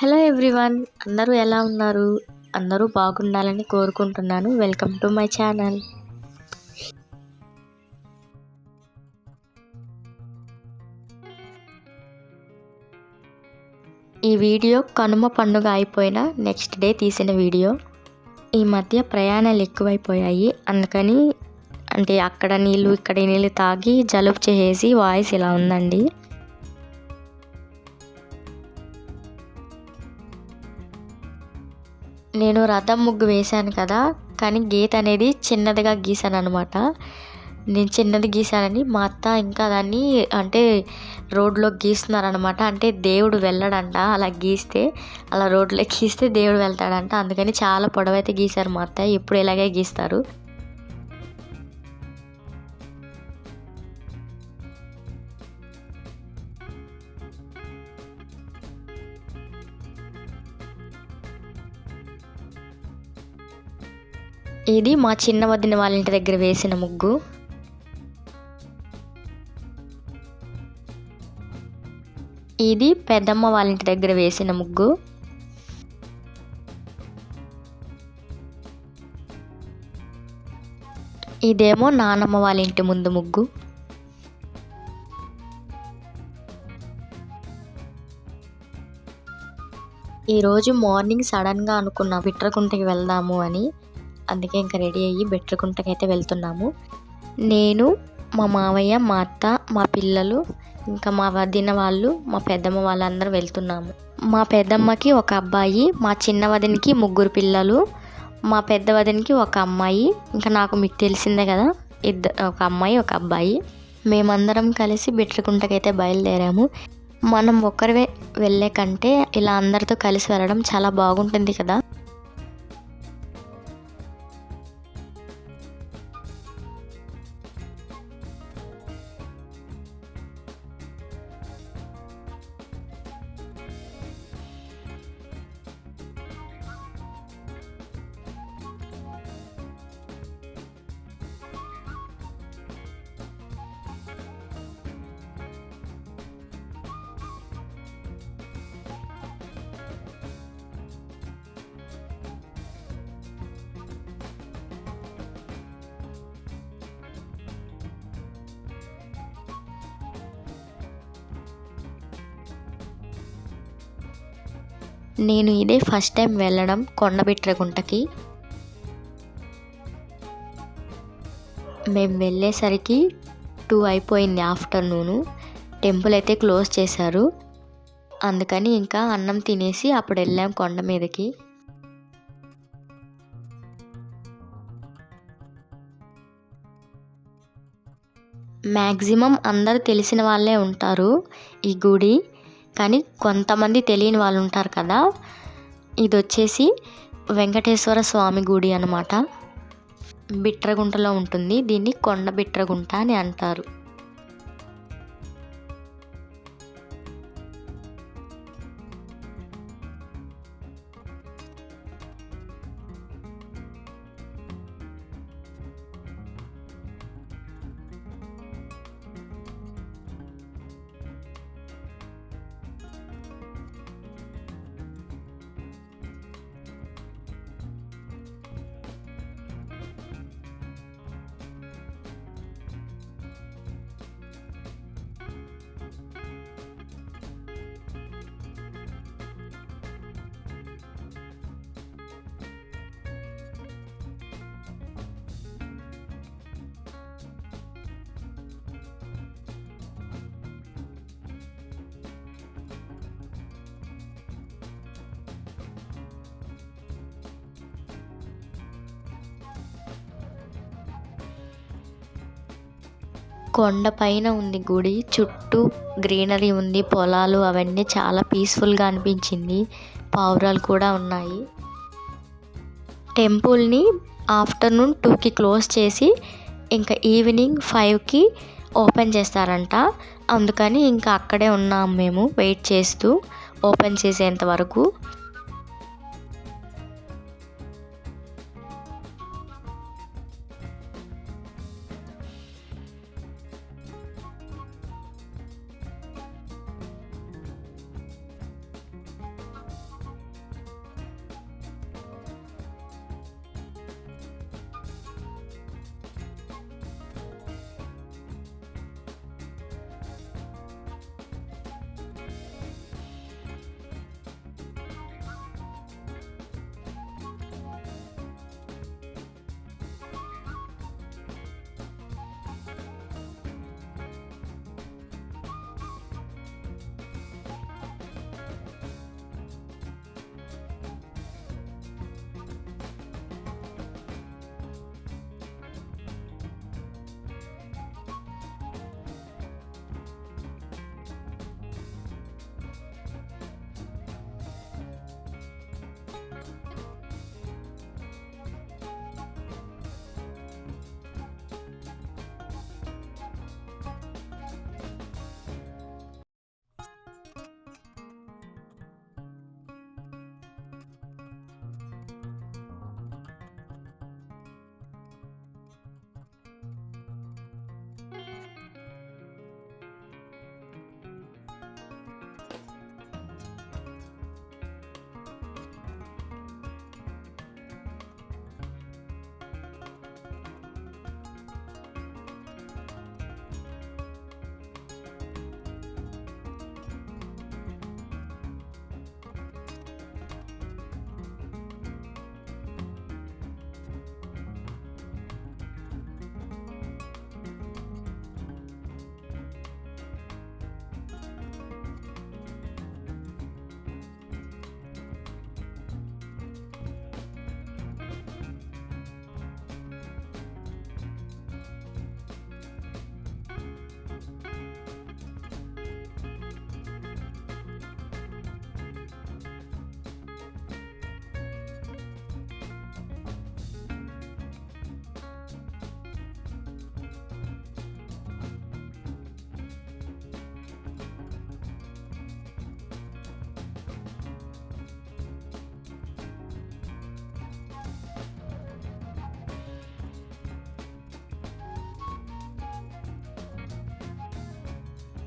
Hello everyone, అందరూ ఎలా ఉన్నారు? అందరూ బాగుండాలని కోరుకుంటున్నాను. Welcome to my channel. ఈ వీడియో కనుమ పండుగ అయిపోయిన నెక్స్ట్ డే తీసిన వీడియో. ఈ మధ్య ప్రయాణాలు ఎక్కువైపోయాయి, అందుకని అక్కడ నీళ్ళు ఇక్కడ నీళ్ళు తాగి జలుబు చేసి వాయిస్ ఇలా ఉందండి. నేను రథం ముగ్గు వేశాను కదా, కానీ గీత అనేది చిన్నదిగా గీసాను అనమాట. నేను చిన్నది గీసానని మా అత్త ఇంకా దాన్ని రోడ్లో గీస్తున్నారనమాట. దేవుడు వెళ్ళాడంట అలా గీస్తే, అలా రోడ్లో గీస్తే దేవుడు వెళ్తాడంట. అందుకని చాలా పొడవైతే గీశారు మా అత్త. ఎప్పుడు ఇలాగే గీస్తారు. ఇది మా చిన్న వదిన వాళ్ళ ఇంటి దగ్గర వేసిన ముగ్గు. ఇది పెద్దమ్మ వాళ్ళ ఇంటి దగ్గర వేసిన ముగ్గు. ఇదేమో నానమ్మ వాళ్ళ ఇంటి ముందు ముగ్గు. ఈరోజు మార్నింగ్ సడన్గా అనుకున్నా బిట్రకుంటకి వెళ్దాము అని. అందుకే ఇంకా రెడీ అయ్యి బెట్రకుంటకి అయితే వెళ్తున్నాము. నేను, మా మావయ్య, మా అత్త, మా పిల్లలు, ఇంకా మా వదిన వాళ్ళు, మా పెద్దమ్మ వాళ్ళందరూ వెళ్తున్నాము. మా పెద్దమ్మకి ఒక అబ్బాయి, మా చిన్న వదినకి 3 పిల్లలు, మా పెద్ద వదినకి ఒక అమ్మాయి, ఇంకా నాకు మీకు తెలిసిందే కదా, ఒక అమ్మాయి ఒక అబ్బాయి. మేమందరం కలిసి బిట్రకుంటకైతే బయలుదేరాము. మనం ఒక్కరివే వెళ్ళే కంటే ఇలా అందరితో కలిసి వెళ్ళడం చాలా బాగుంటుంది కదా. నేను ఇదే ఫస్ట్ టైం వెళ్ళడం కొండబిట్రగుంటకి. మేము వెళ్ళేసరికి 2 అయిపోయింది ఆఫ్టర్నూను. టెంపుల్ అయితే క్లోజ్ చేశారు. అందుకని ఇంకా అన్నం తినేసి అప్పుడు వెళ్ళాం కొండ మీదకి. మ్యాక్సిమం అందరూ తెలిసిన వాళ్ళే ఉంటారు ఈ గుడి, కానీ కొంతమంది తెలియని వాళ్ళు ఉంటారు కదా. ఇది వచ్చేసి వెంకటేశ్వర స్వామి గుడి అన్నమాట. బిట్రగుంటలో ఉంటుంది. దీన్ని కొండ బిట్రగుంట అని అంటారు. కొండ పైన ఉంది గుడి. చుట్టూ గ్రీనరీ ఉంది, పొలాలు అవన్నీ చాలా పీస్ఫుల్గా అనిపించింది. పావురాలు కూడా ఉన్నాయి. టెంపుల్ని ఆఫ్టర్నూన్ 2కి క్లోజ్ చేసి ఇంకా ఈవినింగ్ 5కి ఓపెన్ చేస్తారంట. అందుకని ఇంకా అక్కడే ఉన్నాం మేము వెయిట్ చేస్తూ ఓపెన్ చేసేంత వరకు.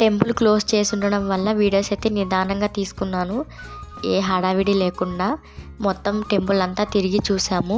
టెంపుల్ క్లోజ్ చేసి ఉండడం వల్ల వీడియోస్ అయితే నిదానంగా తీసుకున్నాను. ఏ హడావిడి లేకుండా మొత్తం టెంపుల్ అంతా తిరిగి చూసాము.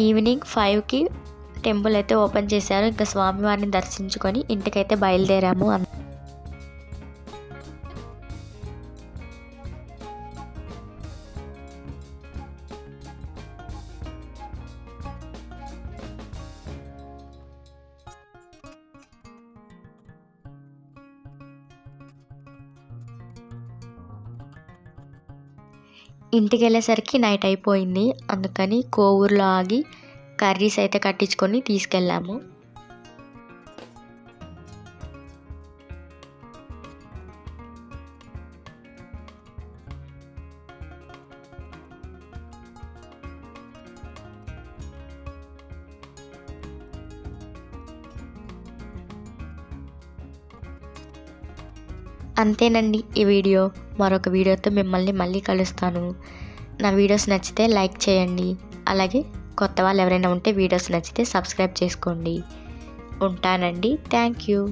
ఈవినింగ్ 5కి టెంపుల్ అయితే ఓపెన్ చేశారు. ఇంకా స్వామివారిని దర్శించుకొని ఇంటికైతే బయలుదేరాము. ఇంటికి వెళ్ళేసరికి నైట్ అయిపోయింది. అందుకని కోవూరులో ఆగి కర్రీస్ అయితే కట్టించుకొని తీసుకెళ్ళాము. అంతేనండి ఈ వీడియో. మరొక వీడియోతో మిమ్మల్ని మళ్ళీ కలుస్తాను. నా వీడియోస్ నచ్చితే లైక్ చేయండి. అలాగే కొత్త వాళ్ళు ఎవరైనా ఉంటే వీడియోస్ నచ్చితే సబ్స్క్రైబ్ చేసుకోండి. ఉంటానండి. Thank you.